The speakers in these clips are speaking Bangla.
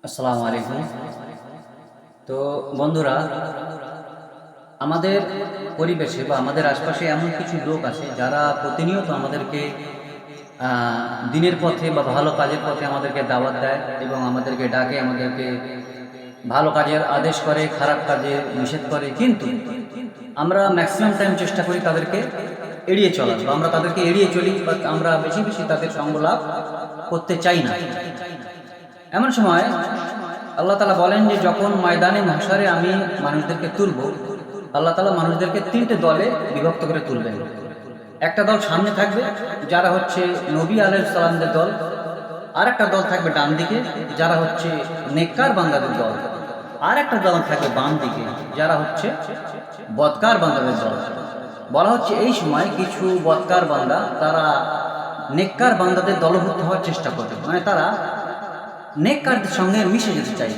আসসালামু আলাইকুম। তো বন্ধুরা, আমাদের পরিবেশে বা আমাদের আশপাশে এমন কিছু লোক আছে যারা প্রতিনিয়ত আমাদেরকে দিনের পথে বা ভালো কাজের পথে আমাদেরকে দাওয়াত দেয় এবং আমাদেরকে ডাকে, আমাদেরকে ভালো কাজের আদেশ করে, খারাপ কাজে নিষেধ করে। কিন্তু আমরা ম্যাক্সিমাম টাইম চেষ্টা করি তাদেরকে এড়িয়ে চলার, বা আমরা তাদেরকে এড়িয়ে চলি, বা আমরা বেশি বেশি তাদের সঙ্গ লাভ করতে চাই না। এমন সময় আল্লাহ তালা বলেন যে যখন ময়দানে মাহশারে আমি মানুষদেরকে তুলব, আল্লাহ তালা মানুষদেরকে তিনটে দলে বিভক্ত করে তুলবেন। একটা দল সামনে থাকবে, যারা হচ্ছে নবী আলাইহিস সালামদের দল। আর একটা দল থাকবে ডান দিকে, যারা হচ্ছে নেককার বান্দাদের দল। আর একটা দল থাকবে বাম দিকে, যারা হচ্ছে বদকার বান্দাদের দল। বলা হচ্ছে এই সময় কিছু বদকার বান্দা তারা নেককার বান্দাদের দলভুক্ত হওয়ার চেষ্টা করবে, মানে তারা নেককারদের সঙ্গে মিশে যেতে চাই।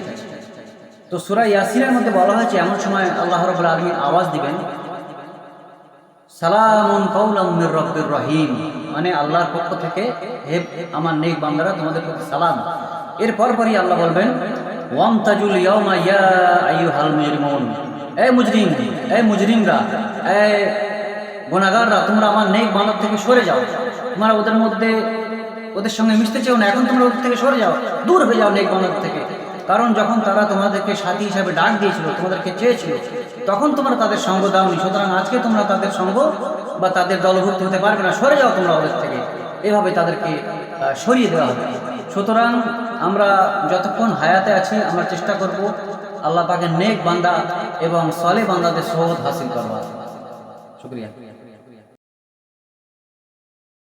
তো সূরা ইয়াসিনের মধ্যে বলা হয়েছে এমন সময় আল্লাহ রাব্বুল আলামিন আওয়াজ দিবেন, সালামুন কাওলাম মির রাব্বির রহিম, মানে আল্লাহর পক্ষ থেকে হে আমার নেক বান্দারা, তোমাদের প্রতি সালাম। এর পরপরই আল্লাহ বলবেন, ওয়ামতাজুল ইয়াওমা ইয়া আইয়ুহাল মুজরিমুন, এই মুজরিমরা, এই গুনাহগাররা, তোমরা আমার নেক বান্দা থেকে সরে যাও। তোমরা ওদের সঙ্গে মিশতে চাও না, এখন তোমরা ওদের থেকে সরে যাও, দূর হয়ে যাও নেক বান্দা থেকে। কারণ যখন তারা তোমাদেরকে সাথী হিসাবে ডাক দিয়েছিল, তোমাদেরকে চেয়েছিল, তখন তোমরা তাদের সঙ্গ দাওনি। সুতরাং আজকে তোমরা তাদের সঙ্গ বা তাদের দলভুক্ত হতে পারবে না, সরে যাও তোমরা ওদের থেকে। এভাবে তাদেরকে সরিয়ে দেওয়া হবে। সুতরাং আমরা যতক্ষণ হায়াতে আছি আমরা চেষ্টা করব আল্লাহ পাকের নেক বান্দা এবং সালেহ বান্দাদের সোহবত হাসিল করবার। শুকরিয়া।